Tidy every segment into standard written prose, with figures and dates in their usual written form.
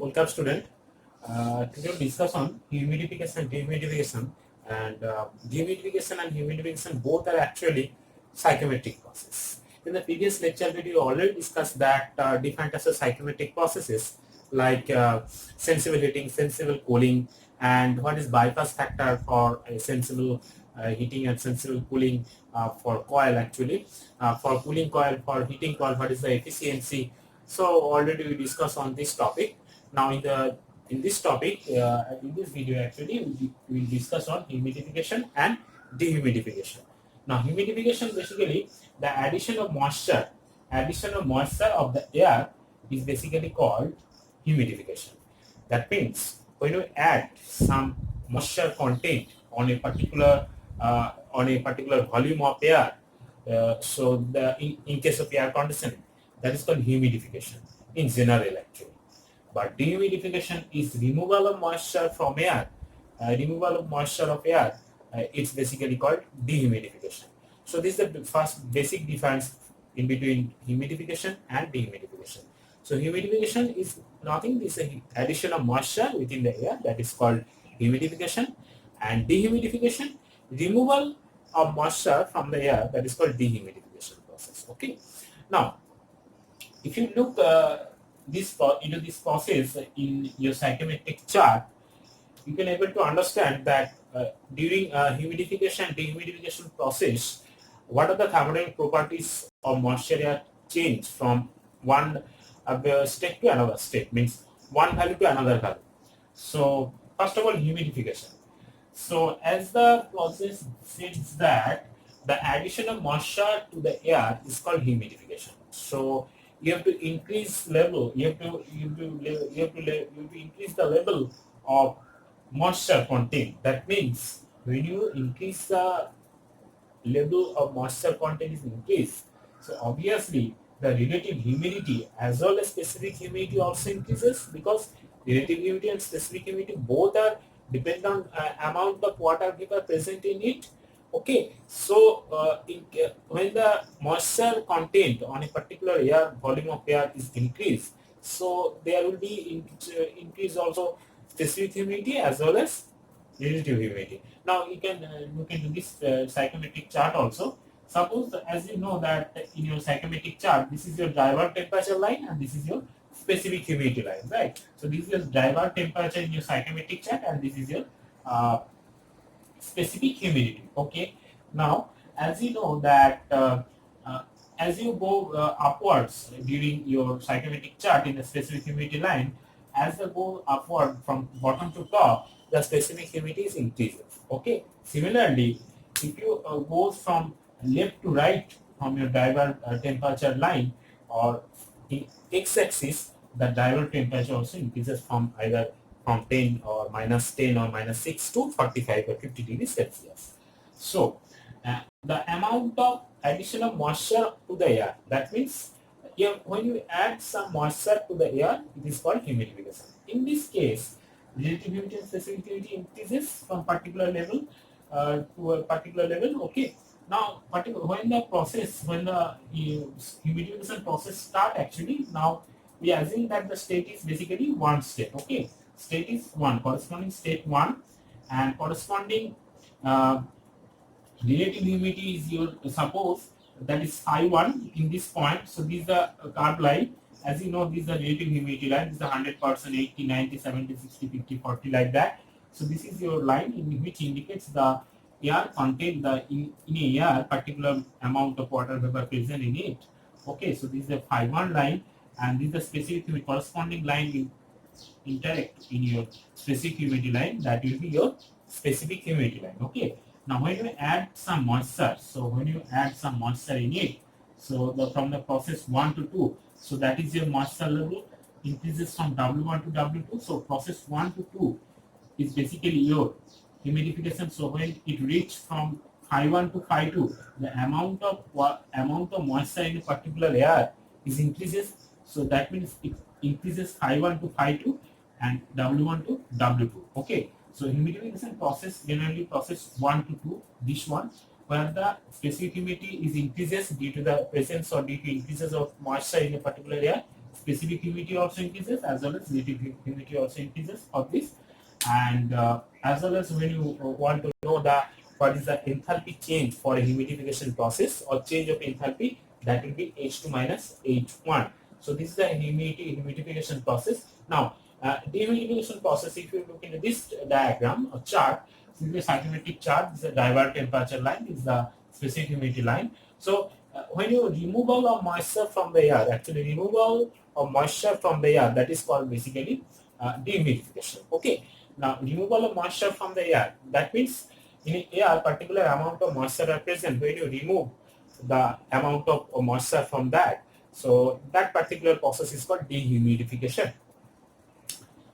welcome student. Today we'll discuss on humidification and dehumidification. Dehumidification and humidification both are actually psychometric process. In the previous lecture video, we already discussed that different as a psychometric processes like sensible heating, sensible cooling, and what is bypass factor for a sensible heating and sensible cooling for coil actually. For cooling coil, for heating coil, what is the efficiency? So already we discussed on this topic. Now in this topic, in this video actually, we will discuss on humidification and dehumidification. Now humidification basically the addition of moisture of the air is basically called humidification. That means when you add some moisture content on a particular volume of air, in case of air conditioning, that is called humidification in general actually. But dehumidification is removal of moisture from air. It's basically called dehumidification. So this is the first basic difference in between humidification and dehumidification. So humidification is nothing, this is addition of moisture within the air, that is called humidification, and dehumidification, removal of moisture from the air, that is called dehumidification process. Okay. Now, if you look into this process in your psychometric chart, you can able to understand that during humidification dehumidification process, what are the thermodynamic properties of moisture air change from one state to another state, means one value to another value. So first of all, humidification. So as the process says that the addition of moisture to the air is called humidification. So you have to increase level. You have to increase the level of moisture content. That means when you increase the level of moisture content is increased, so obviously the relative humidity as well as specific humidity also increases, because relative humidity and specific humidity both are depend on amount of water vapor present in it. Okay, so when the moisture content on a particular air volume of air is increased, so there will be increase also specific humidity as well as relative humidity. Now you can look into this psychometric chart also. Suppose, as you know that in your psychometric chart, this is your driver temperature line and this is your specific humidity line, right? So this is your driver temperature in your psychometric chart and this is your specific humidity. Okay. Now, as you know that as you go upwards during your psychometric chart in the specific humidity line, as you go upward from bottom to top, the specific humidity is increases. Okay. Similarly, if you go from left to right from your driver temperature line or in x-axis, the driver temperature also increases from either from 10 or minus 10 or minus 6 to 45 or 50 degrees Celsius. So the amount of addition of moisture to the air, that means when you add some moisture to the air, it is called humidification. In this case, relative humidity and specific humidity increases from particular level to a particular level. Okay. Now, when the humidification process start actually, now we assume that the state is basically one state. Okay. State is one, corresponding state one, and corresponding relative humidity is your, suppose that is phi1 in this point. So this is the curve line. As you know, this is the relative humidity line. This is the 100%, 80, 90, 70, 60, 50, 40 like that. So this is your line in which indicates the air contain in a air particular amount of water vapor present in it. Okay, so this is the phi1 line and this is the specific humidity corresponding line will interact in your specific humidity line, that will be your specific humidity line. Okay. Now when you add some moisture, so when you add some moisture in it, so from the process 1 to 2, so that is your moisture level increases from W1 to W2. So process 1 to 2 is basically your humidification. So when it reaches from phi1 to phi2, the amount of moisture in a particular air is increases. So that means it increases phi1 to phi2 and W1 to W2. Okay. So humidification process generally process 1 to 2, this one, where the specific humidity is increases due to the presence or due to increases of moisture in a particular air. specific humidity also increases as well as relative humidity also increases of this. And as well as when you want to know the what is the enthalpy change for a humidification process or change of enthalpy, that will be H2 minus H1. So this is the humidification process. Now dehumidification process, if you look into this diagram or chart, this is a psychrometric chart. This is a divert temperature line, this is the specific humidity line. So when you removal of moisture from the air, actually removal of moisture from the air, that is called basically dehumidification. Okay. Now removal of moisture from the air, that means in air particular amount of moisture are present. When you remove the amount of moisture from that, so that particular process is called dehumidification.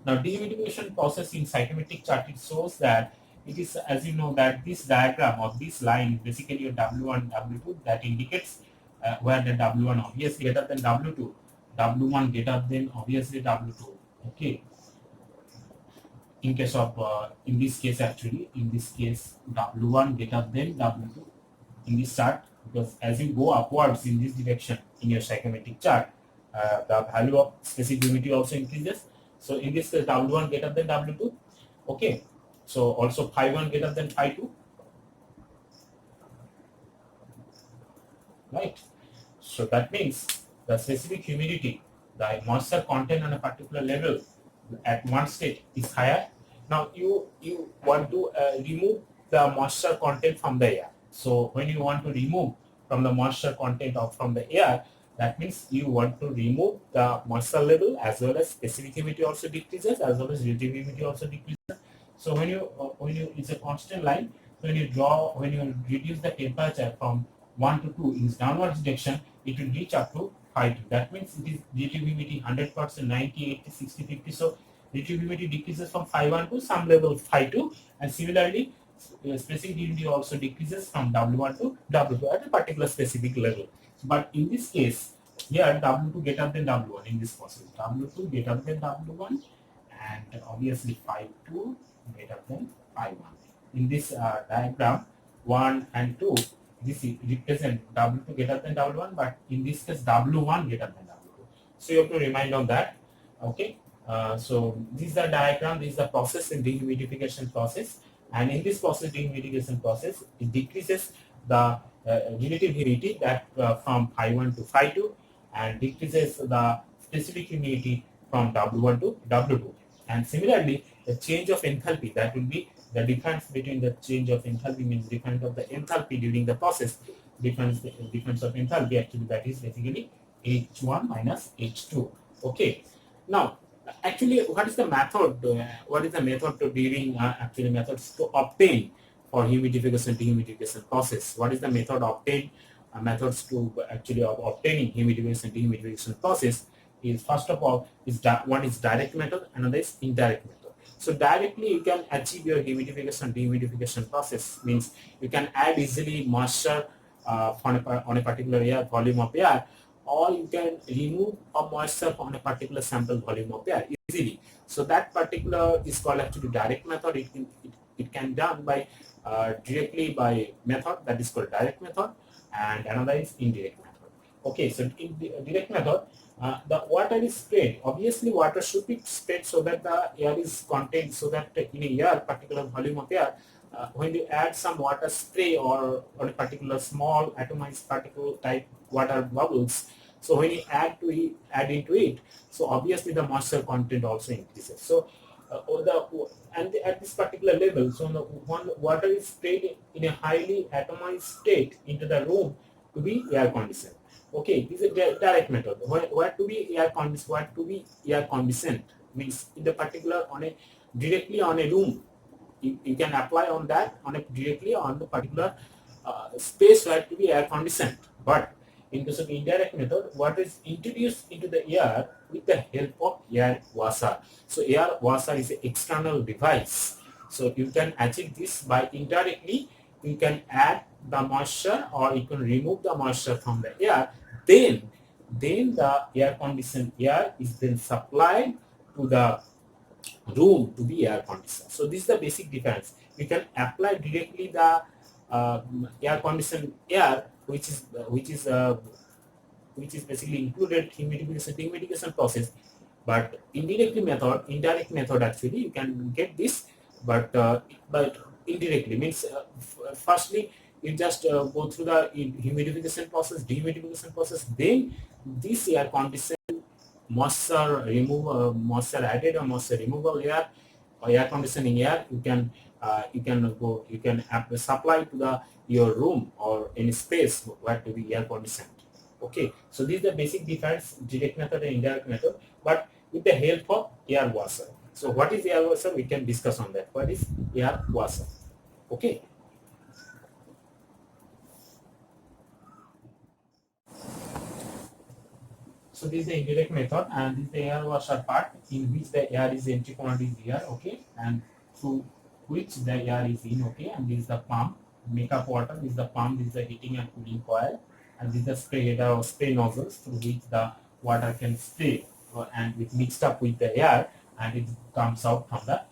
Now dehumidification process in psychrometric chart, it shows that it is, as you know, that this diagram or this line basically your W1 W2 that indicates where the W1 obviously greater than W2, W1 greater than obviously W2. Okay, in case of in this case actually in this case W1 greater than W2 in this chart, because as you go upwards in this direction in your psychrometric chart, the value of specific humidity also increases. So in this case W1 greater than W2. Okay, so also phi1 greater than phi2, right? So that means the specific humidity, the moisture content on a particular level at one state is higher. Now you want to remove the moisture content from the air. So when you want to remove from the moisture content of from the air, that means you want to remove the moisture level as well as specific humidity also decreases as well as relative humidity also decreases. So when you it's a constant line. When you reduce the temperature from 1 to 2 in downward direction, it will reach up to 5 2. That means it is relative humidity 100%, 90, 80, 60, 50. So relative humidity decreases from phi 1 to some level phi 2, and similarly specific humidity also decreases from W1 to W2 at a particular specific level. But in this case, here W2 greater than W1 in this process, W2 greater than W1, and obviously phi 2 greater than phi 1. In this diagram, 1 and 2, this represent W2 greater than W1, but in this case W1 greater than W2. So you have to remind on that. Okay. So this is the diagram, this is the process in dehumidification process, and in this process, dehumidification process, it decreases the relative humidity that from phi 1 to phi 2, and decreases the specific humidity from W1 to W2. And similarly, the change of enthalpy, that will be the difference between the change of enthalpy, means difference of the enthalpy during the process, difference of enthalpy actually, that is basically H1 minus H2. Okay. Now actually what is the method, what is the method to during actually methods to obtain for humidification dehumidification process? What is the method obtained, methods to actually of obtaining humidification dehumidification process is, first of all, is one is direct method, another is indirect method. So directly you can achieve your humidification dehumidification process, means you can add easily moisture on a particular air volume of air, or you can remove a moisture on a particular sample volume of air easily. So that particular is called actually direct method. It can done by directly by method, that is called direct method, and another is indirect method. Okay, so in the direct method, the water is sprayed. Obviously, water should be sprayed so that the air is contained, so that in a air, particular volume of air, when you add some water spray or a particular small atomized particle type water bubbles, so when you add into it, so obviously the moisture content also increases. So at this particular level, so the water is sprayed in a highly atomized state into the room to be air conditioned. Okay, this is a direct method. What to be air conditioned? What to be air conditioned means in the particular on a directly on a room. You can apply on that on a directly on the particular space where to be air conditioned. But in case of indirect method, what is introduced into the air with the help of air washer. So air washer is an external device. So you can achieve this by indirectly. You can add the moisture or you can remove the moisture from the air. Then the air conditioned air is then supplied to the room to be air conditioned. So this is the basic difference. You can apply directly the air conditioned air, which is which is basically included humidification dehumidification process. But indirect method actually you can get this, but indirectly means firstly you just go through the humidification process, dehumidification process, then this air condition moisture removal, moisture added or moisture removal air or air conditioning air, you can supply to the your room or any space where to be air conditioned. Okay, so these are the basic difference, direct method and indirect method, but with the help of air washer. So what is air washer? We can discuss on that. What is air washer? Okay. So this is the indirect method, and this is the air washer part in which the air is entry point is here, okay, and through which the air is in, okay, and this is the pump, makeup water, this is the pump, this is the heating and cooling coil, and this is the spray header or spray nozzles through which the water can spray and it mixed up with the air and it comes out from the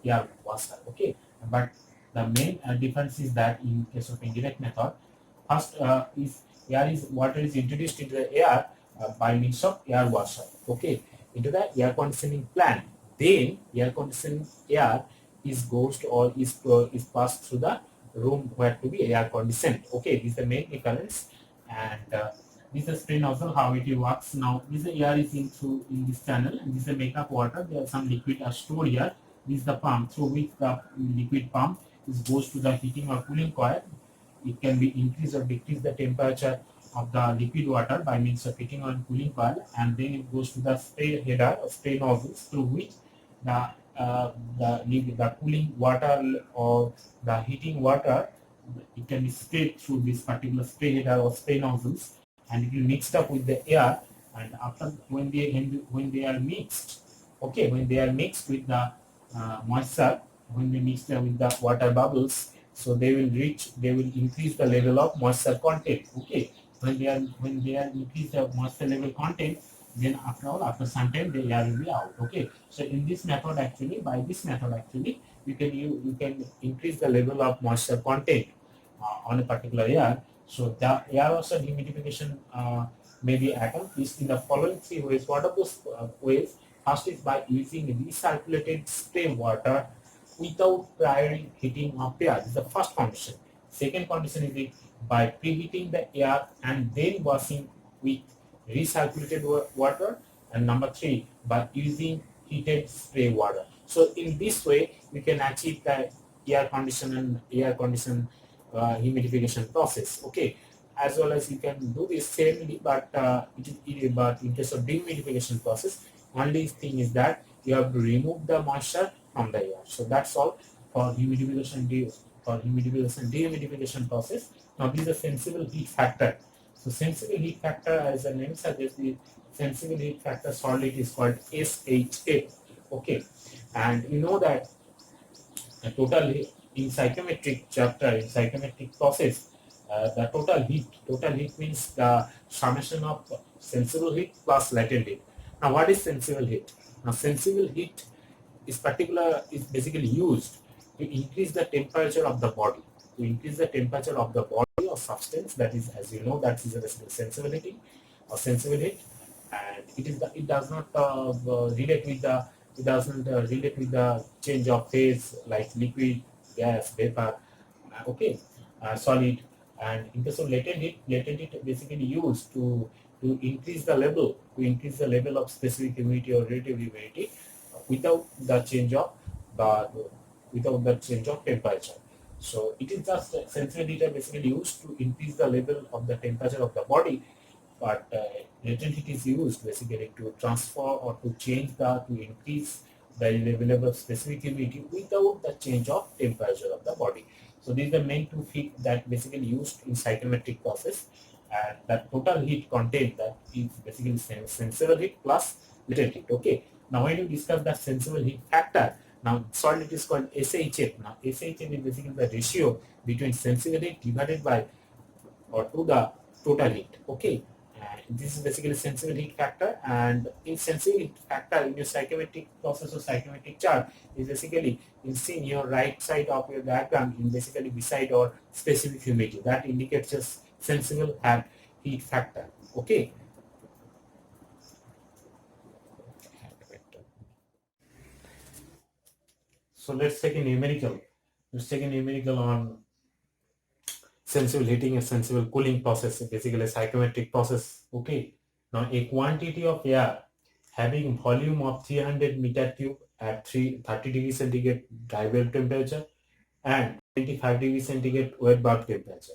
air washer, okay. But the main difference is that in case of indirect method, first is water is introduced into the air by means of air washer, okay, into the air conditioning plant. Then air conditioning air is goes to or is passed through the room where to be air conditioned. Okay, this is the main difference. And this is spray nozzle, how it works. Now this air is in this channel, and this is a makeup water. There are some liquid are stored here. This is the pump through which the liquid pump goes to the heating or cooling coil. It can be increase or decrease the temperature of the liquid water by means of heating or cooling coil, and then it goes to the spray header or spray nozzles through which the cooling water or the heating water, it can be sprayed through this particular spray header or spray nozzles, and it will mixed up with the air. And after when they are mixed, okay, when they are mixed with the moisture, when they mix with the water bubbles, so they will increase the level of moisture content. Okay, when they are increase the moisture level content, then after some time the air will be out. Okay, so in this method actually, by this method actually, you can increase the level of moisture content on a particular air. So the air washer humidification may be accomplished in the following three ways. What are those ways? First is by using recirculated spray water without prior heating of air. This is the first condition. Second condition is by preheating the air and then washing with recirculated water. And number three, by using heated spray water. So in this way, we can achieve the air condition humidification process. Okay, as well as you can do this same, but but in case of dehumidification process, only thing is that you have to remove the moisture from the air. So that's all for dehumidification process. Now this is a sensible heat factor. So sensible heat factor, as the name suggests, the sensible heat factor solid is called SHF. Okay, and you know that total in psychometric chapter, in psychometric process, the total heat means the summation of sensible heat plus latent heat. Now what is sensible heat? Now sensible heat is basically used to increase the temperature of the body, or substance, that is, as you know, that is a sensibility or sensible heat, and it does not relate with the change of phase like liquid, gas, vapor, solid. And in case of latent heat basically used to increase the level of specific humidity or relative humidity without the change of temperature. So it is just sensible heat are basically used to increase the level of the temperature of the body, but latent heat is used basically to transfer or to increase the level of specific humidity without the change of temperature of the body. So these are the main two heat that basically used in psychometric process, and the total heat content, that is basically sensible heat plus latent heat. Okay. Now when you discuss the sensible heat factor, now solid is called SHF. Now SHF is basically the ratio between sensible heat divided by or to the total heat. Okay. This is basically sensible heat factor, and in sensible heat factor in your psychometric process or psychometric chart is basically in seeing your right side of your diagram in basically beside or specific humidity that indicates just sensible heat factor. Okay. So let's take a numerical. Let's take a numerical on sensible heating and sensible cooling process, basically a psychometric process. Okay. Now a quantity of air having volume of 300 meter cube at 30 degrees centigrade dry bulb temperature and 25 degrees centigrade wet bulb temperature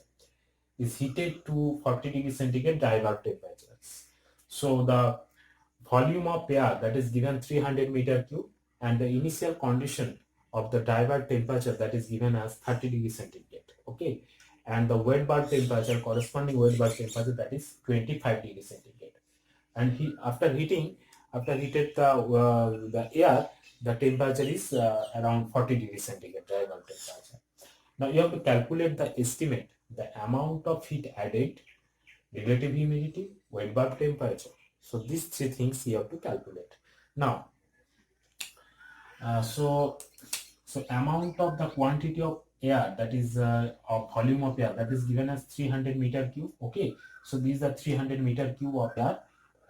is heated to 40 degrees centigrade dry bulb temperatures. So the volume of air that is given 300 meter cube and the initial condition of the dry bulb temperature that is given as 30 degrees centigrade. Okay, and the wet bulb temperature, corresponding wet bulb temperature, that is 25 degrees centigrade. And after heated the air, the temperature is around 40 degrees centigrade dry bulb temperature. Now you have to calculate the estimate, the amount of heat added, relative humidity, wet bulb temperature. So these three things you have to calculate. Now, so amount of the quantity of air, that is of volume of air, that is given as 300 meter cube. Okay, so these are 300 meter cube of air,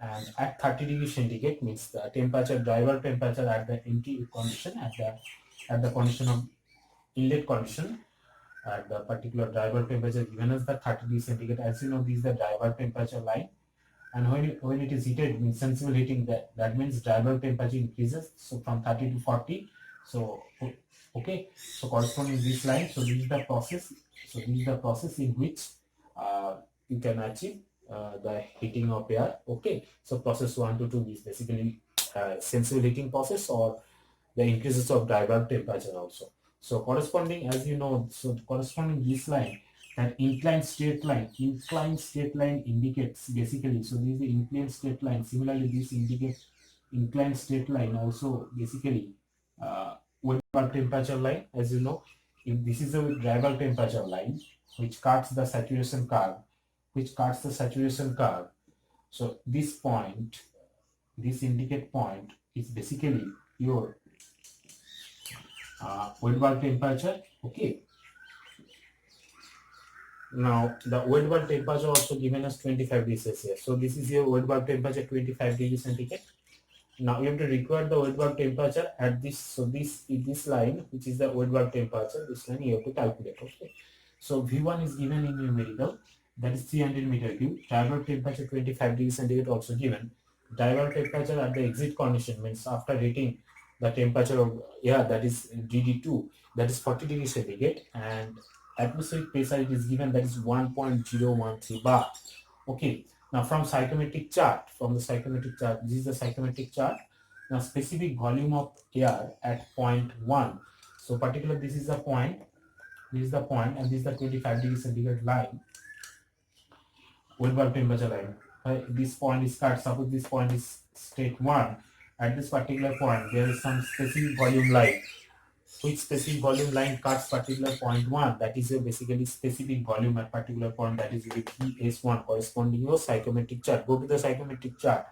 and at 30 degrees centigrade means the temperature, dry bulb temperature at the empty condition, at the condition of inlet condition, at the particular dry bulb temperature given as the 30 degrees centigrade. As you know, this is the dry bulb temperature line, and when it is heated, means sensible heating, that means dry bulb temperature increases, so from 30 to 40. So okay, so corresponding this line, so this is the process. So this is the process in which you can achieve the heating of air. Okay, so process 1 to 2 is basically sensible heating process, or the increases of dry bulb temperature also. So corresponding, as you know, so corresponding this line, that inclined straight line indicates basically, so this is the inclined straight line. Similarly, this indicates inclined straight line also basically wet bulb temperature line. As you know, if this is a dry bulb temperature line which cuts the saturation curve, so this point, this indicate point is basically your wet bulb temperature. Okay, now the wet bulb temperature also given as 25 degrees Celsius. So this is your wet bulb temperature, 25 degrees centigrade. Now you have to record the wet bulb temperature at this, so this line, which is the wet bulb temperature, this line you have to calculate. Okay, so V1 is given in numerical, that is 300 meter cube. Dry bulb temperature 25 degrees centigrade also given. Dry bulb temperature at the exit condition, means after heating the temperature of air, that is DD2, that is 40 degrees centigrade, and atmospheric pressure it is given, that is 1.013 bar. Okay, now from psychometric chart, this is the psychometric chart. Now specific volume of air at point 1. So particular, this is the point, and this is the 25 degrees centigrade line, wet bulb temperature line. This point is cut. Suppose this point is state 1. At this particular point, there is some specific volume line. Which specific volume line cuts particular point 1? That is basically specific volume at particular point, that is with VS1 corresponding your psychometric chart. Go to the psychometric chart.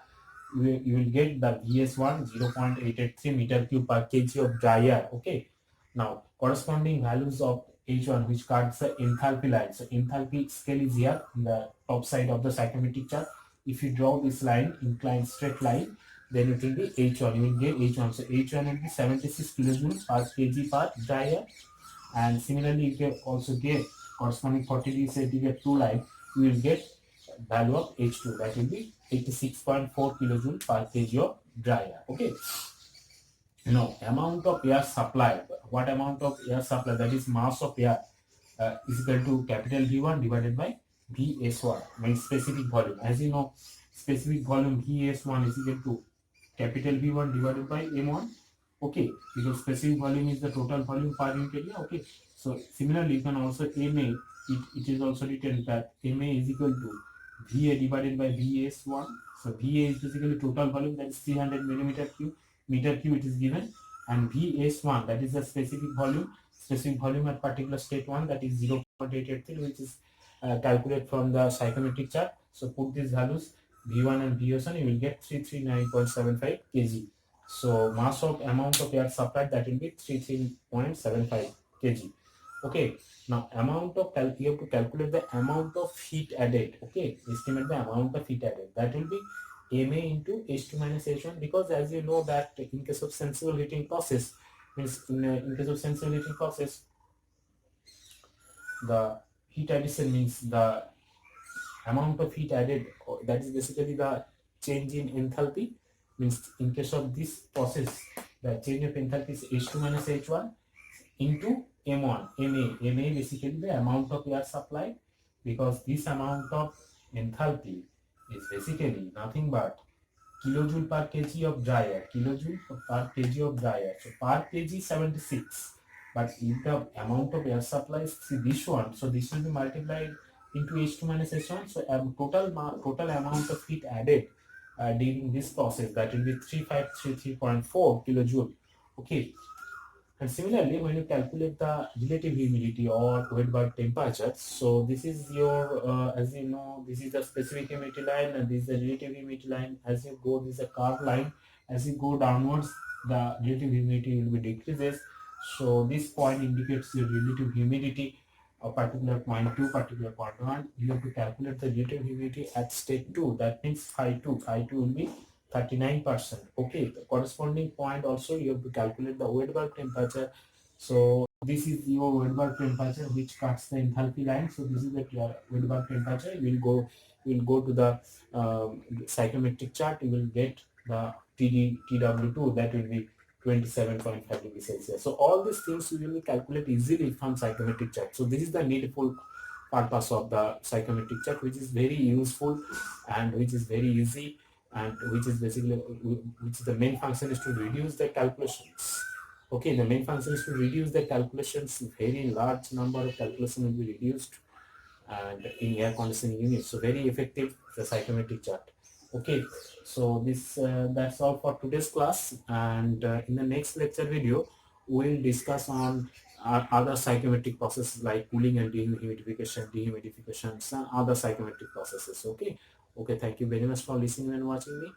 You will get the VS1 0.883 meter cube per kg of dry air. Okay. Now corresponding values of H1, which cuts the enthalpy line. So enthalpy scale is here in the top side of the psychometric chart. If you draw this line, inclined straight line, then it will be H1. You will get H1. So H1 will be 76 kilojoules per kg per dry air. And similarly, you can also get corresponding 40 degrees centigrade 2 line. You will get value of H2. That will be 86.4 kilojoule per kg of dry air. Okay. Now, amount of air supplied. What amount of air supply? That is mass of air is equal to capital V1 divided by VS1, means specific volume. As you know, specific volume VS1 is equal to capital V1 divided by M1. Okay, because specific volume is the total volume per unit area. Okay, so similarly, you can also MA, it is also written that MA is equal to VA divided by VS1. So VA is basically total volume, that is 300 meter cube it is given, and VS1, that is the specific volume at particular state 1, that is 0.883, which is calculated from the psychometric chart. So put these values V1 and VS1, you will get 339.75 kg. So mass of amount of air supplied, that will be 33.75 kg. Okay, now amount of you have to calculate the amount of heat added. Okay, estimate the amount of heat added. That will be Ma into H2 minus H1, because as you know that in case of sensible heating process, means in case of sensible heating process, the heat addition means the amount of heat added, that is basically the change in enthalpy. Means in case of this process, the change of enthalpy is H2 minus H1 into M1. Ma basically the amount of air supply, because this amount of enthalpy is basically nothing but kilojoule per kg of dry air, kilojoule per kg of dry air. So per kg 76, but if the amount of air supply is this one, so this will be multiplied into H2 minus H1. So total amount of heat added during this process, that will be 3533.4 kilojoule. Okay, and similarly, when you calculate the relative humidity or wet bulb temperature, so this is your, as you know, this is the specific humidity line and this is the relative humidity line. As you go, this is a curved line. As you go downwards, the relative humidity will be decreases. So this point indicates your relative humidity, a particular point 2, particular point 1. You have to calculate the relative humidity at state 2. That means phi 2. Phi 2 will be 39%. Okay, the corresponding point also you have to calculate the wet bulb temperature. So this is your wet bulb temperature which cuts the enthalpy line. So this is the wet bulb temperature. You will go to the psychometric chart. You will get the TW2, that will be 27.5 degrees Celsius. So all these things you will calculate easily from psychometric chart. So this is the needful purpose of the psychometric chart, which is very useful and which is very easy, and which is basically, which the main function is to reduce the calculations. Okay, the main function is to reduce the calculations. Very large number of calculation will be reduced and in air conditioning units. So very effective, the psychometric chart. Okay, so this that's all for today's class, and in the next lecture video we'll discuss on other psychometric processes like cooling and dehumidification, and other psychometric processes. Okay, thank you very much for listening and watching me.